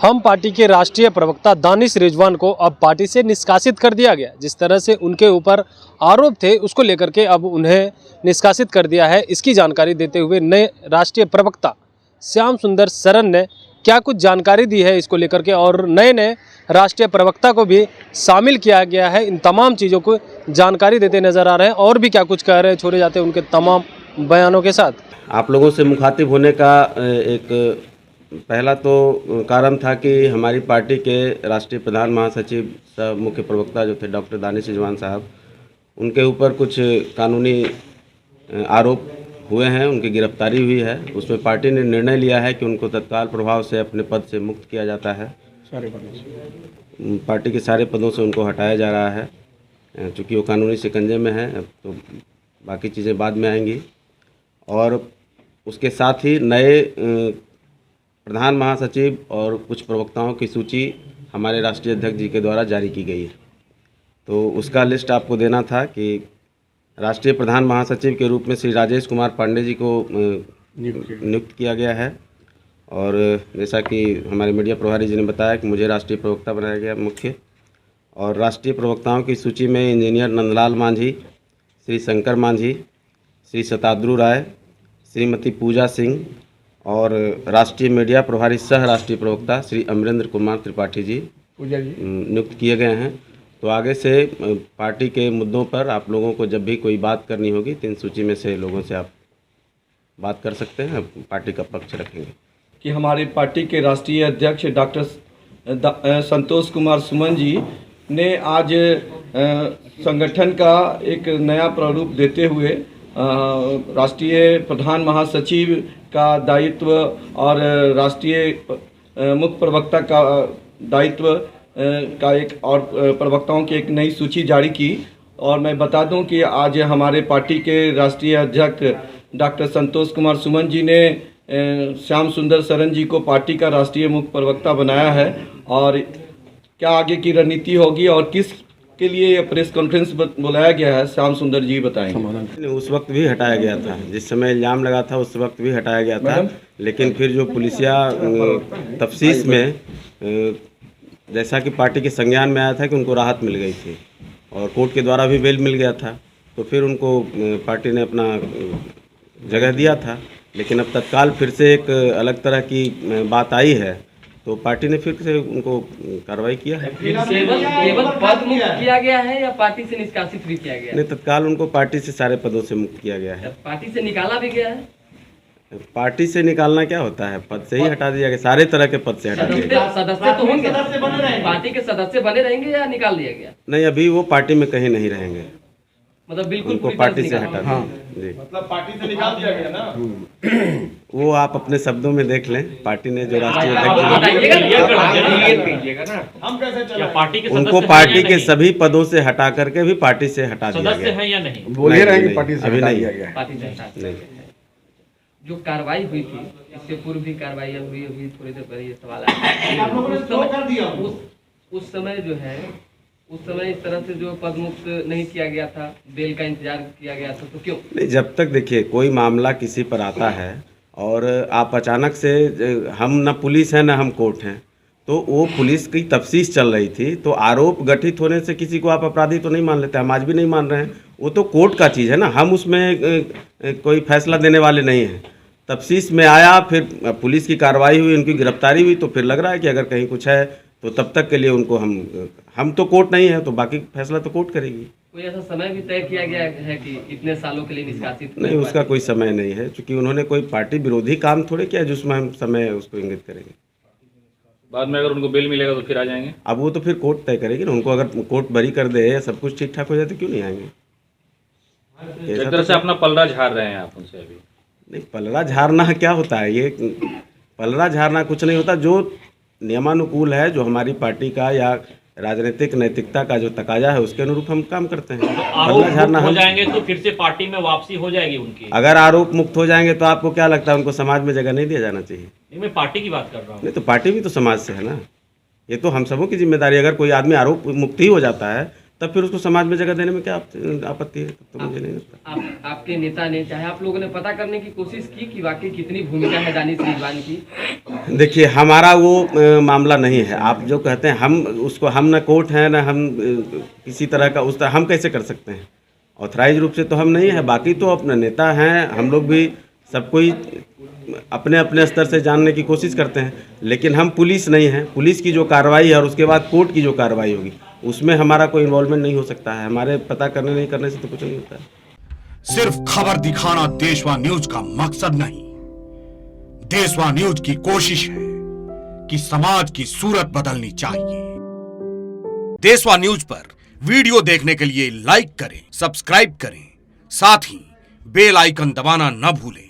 हम पार्टी के राष्ट्रीय प्रवक्ता दानिश रिजवान को अब पार्टी से निष्कासित कर दिया गया। जिस तरह से उनके ऊपर आरोप थे उसको लेकर के अब उन्हें निष्कासित कर दिया है। इसकी जानकारी देते हुए नए राष्ट्रीय प्रवक्ता श्याम सुंदर सरन ने क्या कुछ जानकारी दी है इसको लेकर के, और नए राष्ट्रीय प्रवक्ता को भी शामिल किया गया है। इन तमाम चीज़ों को जानकारी देते नजर आ रहे हैं और भी क्या कुछ कह रहे हैं, छोड़े जाते हैं उनके तमाम बयानों के साथ। आप लोगों से मुखातिब होने का एक पहला तो कारण था कि हमारी पार्टी के राष्ट्रीय प्रधान महासचिव सह मुख्य प्रवक्ता जो थे डॉक्टर दानिश रिजवान साहब, उनके ऊपर कुछ कानूनी आरोप हुए हैं, उनकी गिरफ्तारी हुई है। उसमें पार्टी ने निर्णय लिया है कि उनको तत्काल प्रभाव से अपने पद से मुक्त किया जाता है। सारे पदों से, पार्टी के सारे पदों से उनको हटाया जा रहा है। चूँकि वो कानूनी शिकंजे में है, तो बाकी चीज़ें बाद में आएंगी। और उसके साथ ही नए प्रधान महासचिव और कुछ प्रवक्ताओं की सूची हमारे राष्ट्रीय अध्यक्ष जी के द्वारा जारी की गई है। तो उसका लिस्ट आपको देना था कि राष्ट्रीय प्रधान महासचिव के रूप में श्री राजेश कुमार पांडे जी को नियुक्त किया गया है। और जैसा कि हमारे मीडिया प्रभारी जी ने बताया कि मुझे राष्ट्रीय प्रवक्ता बनाया गया मुख्य। और राष्ट्रीय प्रवक्ताओं की सूची में इंजीनियर नंदलाल मांझी, श्री शंकर मांझी, श्री शताद्रु राय, श्रीमती पूजा सिंह और राष्ट्रीय मीडिया प्रभारी सह राष्ट्रीय प्रवक्ता श्री अमरेंद्र कुमार त्रिपाठी जी नियुक्त किए गए हैं। तो आगे से पार्टी के मुद्दों पर आप लोगों को जब भी कोई बात करनी होगी तो इन सूची में से लोगों से आप बात कर सकते हैं, पार्टी का पक्ष रखेंगे। कि हमारी पार्टी के राष्ट्रीय अध्यक्ष डॉक्टर संतोष कुमार सुमन जी ने आज संगठन का एक नया प्रारूप देते हुए राष्ट्रीय प्रधान महासचिव का दायित्व और राष्ट्रीय मुख्य प्रवक्ता का दायित्व का एक और प्रवक्ताओं की एक नई सूची जारी की। और मैं बता दूं कि आज हमारे पार्टी के राष्ट्रीय अध्यक्ष डॉक्टर संतोष कुमार सुमन जी ने श्याम सुंदर सरन जी को पार्टी का राष्ट्रीय मुख्य प्रवक्ता बनाया है। और क्या आगे की रणनीति होगी और किस के लिए ये प्रेस कॉन्फ्रेंस बुलाया गया है, श्याम सुंदर जी बताएंगे। उस वक्त भी हटाया गया था, जिस समय इल्जाम लगा था उस वक्त भी हटाया गया था। लेकिन फिर जो पुलिसिया तफ्तीश में जैसा कि पार्टी के संज्ञान में आया था कि उनको राहत मिल गई थी और कोर्ट के द्वारा भी बेल मिल गया था, तो फिर उनको पार्टी ने अपना जगह दिया था। लेकिन अब तत्काल फिर से एक अलग तरह की बात आई है, तो पार्टी ने फिर से उनको कार्रवाई किया है। केवल पद मुक्त किया गया है या पार्टी से निष्कासित भी किया गया है? नहीं, तत्काल उनको पार्टी से सारे पदों से मुक्त किया गया है। पार्टी से निकाला भी गया है? पार्टी से निकालना क्या होता है, पद से ही हटा दिया गया, सारे तरह के पद से हटा दिया गया। सदस्य तो होंगे, पार्टी के सदस्य बने रहेंगे या निकाल दिया गया? नहीं, अभी वो पार्टी में कहीं नहीं रहेंगे, मतलब बिल्कुल उनको पार्टी से हटा दिया। जी, मतलब पार्टी से निकाल दिया गया ना। वो आप अपने शब्दों में देख लें। पार्टी ने जो राष्ट्रीय अध्यक्ष हम कैसे चला पार्टी के उनको पार्टी के सभी पदों से हटा करके भी पार्टी से हटा दिया सदस्य गया है या नहीं? बोले रहेंगे पार्टी से, अभी नहीं। पार्टी से हटा जो कार्रवाई हुई थी, इससे पूर्व भी कार्रवाई हुई अभी थोड़ी देर पहले ये सवाल आया। उस समय जो है, उस समय इस तरह से जो पद मुक्त नहीं किया गया था, बेल का इंतजार किया गया था, तो क्यों नहीं? जब तक देखिए कोई मामला किसी पर आता है और आप अचानक से, हम न पुलिस है न हम कोर्ट हैं, तो वो पुलिस की तफ्तीश चल रही थी, तो आरोप गठित होने से किसी को आप अपराधी तो नहीं मान लेते। हम आज भी नहीं मान रहे हैं, वो तो कोर्ट का चीज़ है ना, हम उसमें कोई फैसला देने वाले नहीं हैं। तफ्तीश में आया, फिर पुलिस की कार्रवाई हुई, उनकी गिरफ्तारी हुई, तो फिर लग रहा है कि अगर कहीं कुछ है तो तब तक के लिए उनको हम तो कोर्ट नहीं है, तो बाकी फैसला तो कोर्ट करेगी। कोई ऐसा समय भी तय किया गया है कि इतने सालों के लिए निष्कासित? नहीं, उसका कोई समय नहीं है, क्योंकि उन्होंने कोई पार्टी विरोधी काम थोड़े किया जिसमें हम समय उसको इंगित करेंगे। बाद में अगर उनको बेल मिलेगा तो फिर आ जाएंगे। अब वो तो फिर कोर्ट तय करेगी ना, उनको अगर कोर्ट बरी कर दे या सब कुछ ठीक ठाक हो जाए तो क्यों नहीं आएंगे। एक तरह से अपना पलड़ा झाड़ रहे हैं आप उनसे अभी। नहीं, पलड़ा झाड़ना क्या होता है? ये पलड़ा झाड़ना कुछ नहीं होता। जो नियमानुकूल है, जो हमारी पार्टी का या राजनीतिक नैतिकता का जो तकाजा है, उसके अनुरूप हम काम करते हैं। आरोप मुक्त हो जाएंगे तो फिर से पार्टी में वापसी हो जाएगी उनकी। अगर आरोप मुक्त हो जाएंगे तो आपको क्या लगता है उनको समाज में जगह नहीं दिया जाना चाहिए? नहीं, मैं पार्टी की बात कर रहा हूँ। नहीं, तो पार्टी भी तो समाज से है ना, ये तो हम सबों की जिम्मेदारी। अगर कोई आदमी आरोप मुक्त ही हो जाता है तब फिर उसको समाज में जगह देने में क्या आपत्ति है? तो मुझे नहीं लगता। आपके नेता ने, चाहे आप लोगों ने पता करने की कोशिश की कि वाकई कितनी भूमिका है दानिश रिजवान की? देखिए हमारा वो मामला नहीं है। आप जो कहते हैं हम न कोर्ट हैं न हम किसी तरह का उस तरह हम कैसे कर सकते हैं। ऑथराइज रूप से तो हम नहीं है। बाकी तो अपने नेता हैं, हम लोग भी सब कोई अपने अपने स्तर से जानने की कोशिश करते हैं, लेकिन हम पुलिस नहीं हैं। पुलिस की जो कार्रवाई है और उसके बाद कोर्ट की जो कार्रवाई होगी उसमें हमारा कोई इन्वॉल्वमेंट नहीं हो सकता है। हमारे पता करने नहीं करने से तो कुछ नहीं होता है। सिर्फ खबर दिखाना देशवा न्यूज का मकसद नहीं, देशवा न्यूज की कोशिश है कि समाज की सूरत बदलनी चाहिए। देशवा न्यूज पर वीडियो देखने के लिए लाइक करें, सब्सक्राइब करें, साथ ही बेल आइकन दबाना न भूलें।